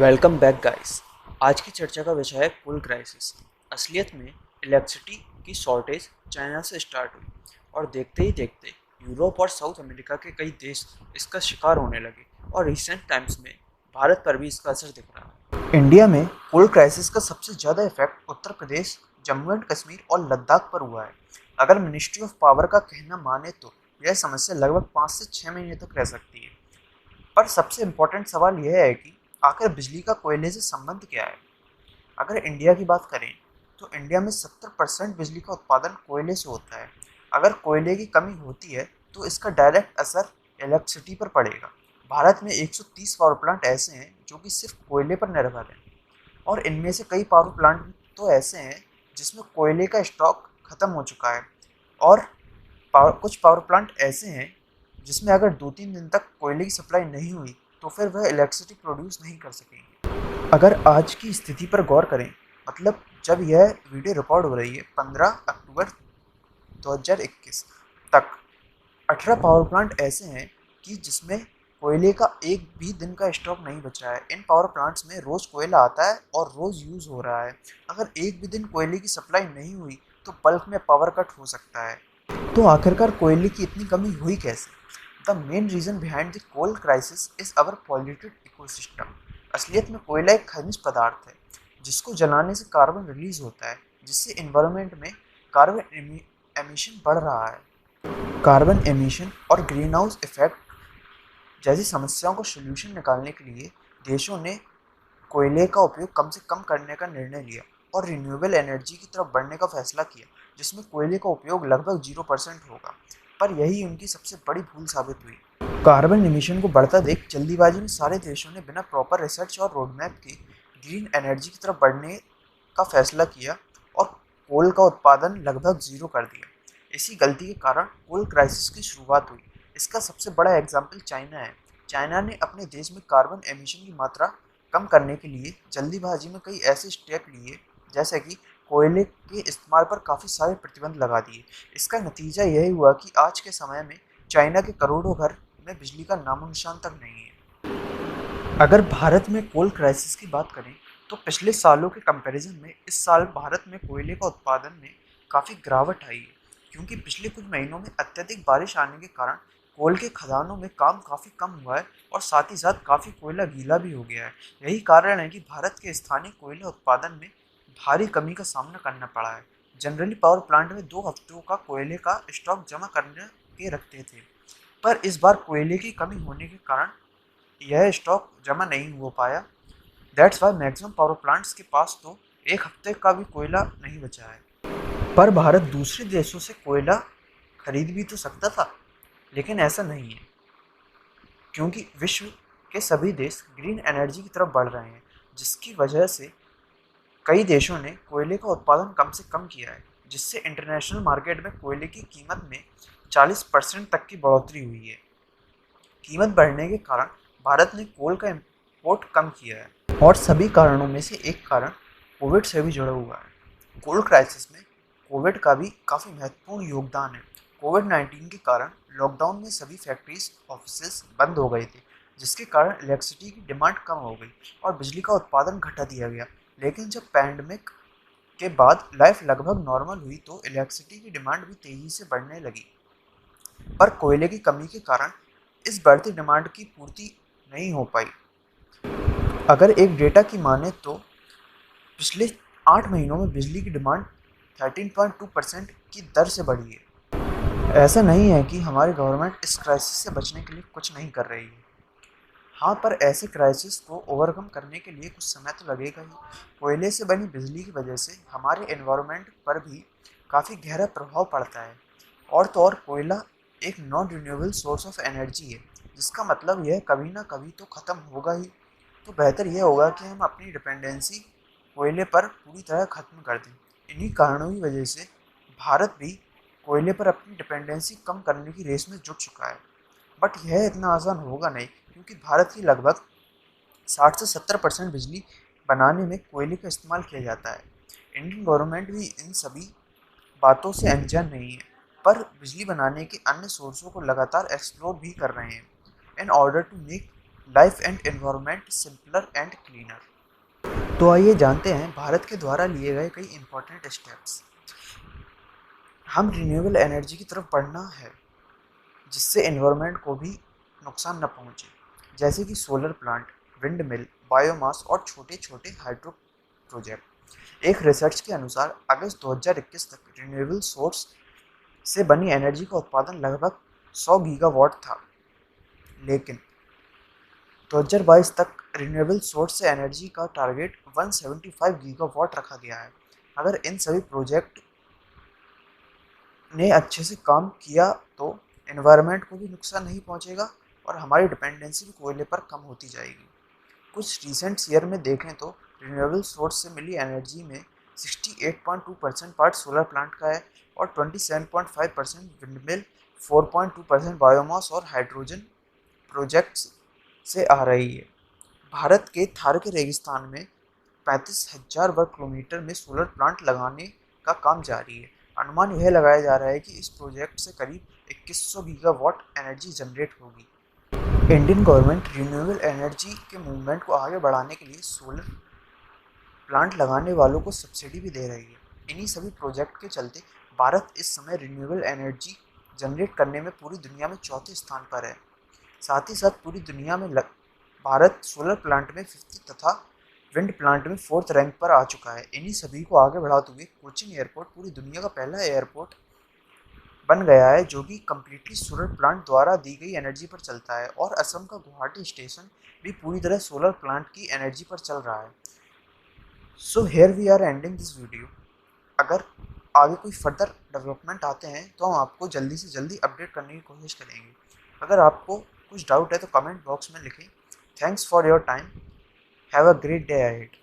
Welcome back guys. आज की चर्चा का विषय है कोल क्राइसिस। असलियत में इलेक्ट्रिसिटी की शॉर्टेज चाइना से स्टार्ट हुई और देखते ही देखते यूरोप और साउथ अमेरिका के कई देश इसका शिकार होने लगे और रिसेंट टाइम्स में भारत पर भी इसका असर दिख रहा है। इंडिया में कोल क्राइसिस का सबसे ज़्यादा इफेक्ट उत्तर प्रदेश, जम्मू एंड कश्मीर और लद्दाख पर हुआ है। अगर मिनिस्ट्री ऑफ पावर का कहना माने तो यह समस्या लगभग 5 से 6 महीने तक रह सकती है। पर सबसे इम्पोर्टेंट सवाल यह है कि आखिर बिजली का कोयले से संबंध क्या है। अगर इंडिया की बात करें तो इंडिया में 70% बिजली का उत्पादन कोयले से होता है। अगर कोयले की कमी होती है तो इसका डायरेक्ट असर इलेक्ट्रिसिटी पर पड़ेगा। भारत में 130 पावर प्लांट ऐसे हैं जो कि सिर्फ कोयले पर निर्भर हैं और इनमें से कई पावर प्लांट तो ऐसे हैं जिसमें कोयले का स्टॉक खत्म हो चुका है और कुछ पावर प्लांट ऐसे हैं जिसमें अगर 2-3 दिन तक कोयले की सप्लाई नहीं हुई तो फिर वह इलेक्ट्रिसिटी प्रोड्यूस नहीं कर सकेंगे। अगर आज की स्थिति पर गौर करें, मतलब जब यह वीडियो रिकॉर्ड हो रही है 15 अक्टूबर 2021 तक 18 पावर प्लांट ऐसे हैं कि जिसमें कोयले का एक भी दिन का स्टॉक नहीं बचा है। इन पावर प्लांट्स में रोज कोयला आता है और रोज यूज हो रहा है। अगर एक भी दिन कोयले की सप्लाई नहीं हुई तो बल्क में पावर कट हो सकता है। तो आखिरकार कोयले की इतनी कमी हुई कैसे? The main reason behind the coal crisis is our polluted ecosystem. असलियत में कोयला एक खनिज पदार्थ है जिसको जलाने से कार्बन रिलीज होता है, जिससे एनवायरनमेंट में कार्बन एमिशन बढ़ रहा है। कार्बन एमिशन और ग्रीन हाउस इफेक्ट जैसी समस्याओं को सोल्यूशन निकालने के लिए देशों ने कोयले का उपयोग कम से कम करने का निर्णय लिया और रिन्यूएबल एनर्जी की तरफ बढ़ने का फैसला किया, जिसमें कोयले का उपयोग लगभग 0% होगा। पर यही उनकी सबसे बड़ी भूल साबित हुई। कार्बन एमिशन को बढ़ता देख जल्दीबाजी में सारे देशों ने बिना प्रॉपर रिसर्च और रोडमैप के ग्रीन एनर्जी की तरफ बढ़ने का फैसला किया और कोल का उत्पादन लगभग जीरो कर दिया। इसी गलती के कारण कोल क्राइसिस की शुरुआत हुई। इसका सबसे बड़ा एग्जाम्पल चाइना है। चाइना ने अपने देश में कार्बन एमिशन की मात्रा कम करने के लिए जल्दीबाजी में कई ऐसे स्टेप लिए, जैसे कि कोयले के इस्तेमाल पर काफ़ी सारे प्रतिबंध लगा दिए। इसका नतीजा यही हुआ कि आज के समय में चाइना के करोड़ों घर में बिजली का नामो निशान तक नहीं है। अगर भारत में कोल क्राइसिस की बात करें तो पिछले सालों के कंपैरिजन में इस साल भारत में कोयले का उत्पादन में काफ़ी गिरावट आई है, क्योंकि पिछले कुछ महीनों में अत्यधिक बारिश आने के कारण कोल के खदानों में काम काफ़ी कम हुआ है और साथ ही साथ काफ़ी कोयला गीला भी हो गया है। यही कारण है कि भारत के स्थानीय कोयला उत्पादन में भारी कमी का सामना करना पड़ा है। जनरली पावर प्लांट में 2 हफ्तों का कोयले का स्टॉक जमा करने के रखते थे, पर इस बार कोयले की कमी होने के कारण यह स्टॉक जमा नहीं हो पाया। That's why maximum power plants के पास तो 1 हफ्ते का भी कोयला नहीं बचा है। पर भारत दूसरे देशों से कोयला खरीद भी तो सकता था, लेकिन ऐसा नहीं है, क्योंकि विश्व के सभी देश ग्रीन एनर्जी की तरफ बढ़ रहे हैं, जिसकी वजह से कई देशों ने कोयले का उत्पादन कम से कम किया है, जिससे इंटरनेशनल मार्केट में कोयले की कीमत में 40% तक की बढ़ोतरी हुई है। कीमत बढ़ने के कारण भारत ने कोल का इम्पोर्ट कम किया है और सभी कारणों में से एक कारण कोविड से भी जुड़ा हुआ है। कोल क्राइसिस में कोविड का भी काफ़ी महत्वपूर्ण योगदान है। कोविड-19 के कारण लॉकडाउन में सभी फैक्ट्रीज ऑफिसेज बंद हो गए थे, जिसके कारण इलेक्ट्रिसिटी की डिमांड कम हो गई और बिजली का उत्पादन घटा दिया गया। लेकिन जब पैंडमिक के बाद लाइफ लगभग नॉर्मल हुई तो इलेक्ट्रिसिटी की डिमांड भी तेज़ी से बढ़ने लगी। पर कोयले की कमी के कारण इस बढ़ती डिमांड की पूर्ति नहीं हो पाई। अगर एक डेटा की माने तो पिछले 8 महीनों में बिजली की डिमांड 13.2% की दर से बढ़ी है। ऐसा नहीं है कि हमारी गवर्नमेंट इस क्राइसिस से बचने के लिए कुछ नहीं कर रही है। हाँ, पर ऐसे क्राइसिस को ओवरकम करने के लिए कुछ समय तो लगेगा ही। कोयले से बनी बिजली की वजह से हमारे एनवायरनमेंट पर भी काफ़ी गहरा प्रभाव पड़ता है। और तो और कोयला एक non renewable source of energy है, जिसका मतलब यह कभी ना कभी तो ख़त्म होगा ही। तो बेहतर यह होगा कि हम अपनी डिपेंडेंसी कोयले पर पूरी तरह ख़त्म कर दें। इन्हीं कारणों की वजह से भारत भी कोयले पर अपनी डिपेंडेंसी कम करने की रेस में जुट चुका है। बट यह इतना आसान होगा नहीं, क्योंकि भारत की लगभग 60 से 70% बिजली बनाने में कोयले का इस्तेमाल किया जाता है। इंडियन गवर्नमेंट भी इन सभी बातों से अनजान नहीं है, पर बिजली बनाने के अन्य सोर्सों को लगातार एक्सप्लोर भी कर रहे हैं in order to make life and environment simpler and cleaner. तो आइए जानते हैं भारत के द्वारा लिए गए कई इंपॉर्टेंट स्टेप्स। हम रिन्यूएबल एनर्जी की तरफ बढ़ना है जिससे एनवायरनमेंट को भी नुकसान न पहुंचे, जैसे कि solar plant, wind mill, biomass और छोटे छोटे हाइड्रो प्रोजेक्ट। एक रिसर्च के अनुसार अगस्त 2021 तक रिन्यूएबल सोर्स से बनी एनर्जी का उत्पादन लगभग 100 गीगावाट था, लेकिन 2022 तक रिन्यूएबल सोर्स से एनर्जी का टारगेट 175 गीगावाट रखा गया है। अगर इन सभी प्रोजेक्ट ने अच्छे से काम किया तो एनवायरनमेंट को भी नुकसान नहीं पहुंचेगा और हमारी डिपेंडेंसी भी कोयले पर कम होती जाएगी। कुछ रिसेंट ईयर में देखें तो रिन्यूएबल सोर्स से मिली एनर्जी में 68.2% पार्ट सोलर प्लांट का है और 27.5% विंडमिल, 4.2% बायोमास और हाइड्रोजन प्रोजेक्ट्स से आ रही है। भारत के थार के रेगिस्तान में 35,000 वर्ग किलोमीटर में सोलर प्लांट लगाने का काम जारी है। अनुमान यह लगाया जा रहा है कि इस प्रोजेक्ट से करीब 2100 गीगावाट एनर्जी जनरेट होगी। इंडियन गवर्नमेंट रिन्यूएबल एनर्जी के मूवमेंट को आगे बढ़ाने के लिए सोलर प्लांट लगाने वालों को सब्सिडी भी दे रही है। इन्हीं सभी प्रोजेक्ट के चलते भारत इस समय रिन्यूएबल एनर्जी जनरेट करने में पूरी दुनिया में चौथे स्थान पर है। साथ ही साथ पूरी दुनिया में भारत सोलर प्लांट में 50 तथा विंड प्लांट में 4th रैंक पर आ चुका है। इन्हीं सभी को आगे बढ़ाते हुए कोचिन एयरपोर्ट पूरी दुनिया का पहला एयरपोर्ट बन गया है जो कि कम्प्लीटली सोलर प्लांट द्वारा दी गई एनर्जी पर चलता है और असम का गुवाहाटी स्टेशन भी पूरी तरह सोलर प्लांट की एनर्जी पर चल रहा है। So here we are ending this video. अगर आगे कोई फर्दर डेवलपमेंट आते हैं तो हम आपको जल्दी से जल्दी अपडेट करने की कोशिश करेंगे। अगर आपको कुछ डाउट है तो कमेंट बॉक्स में लिखें। Thanks for your time. Have a great day ahead.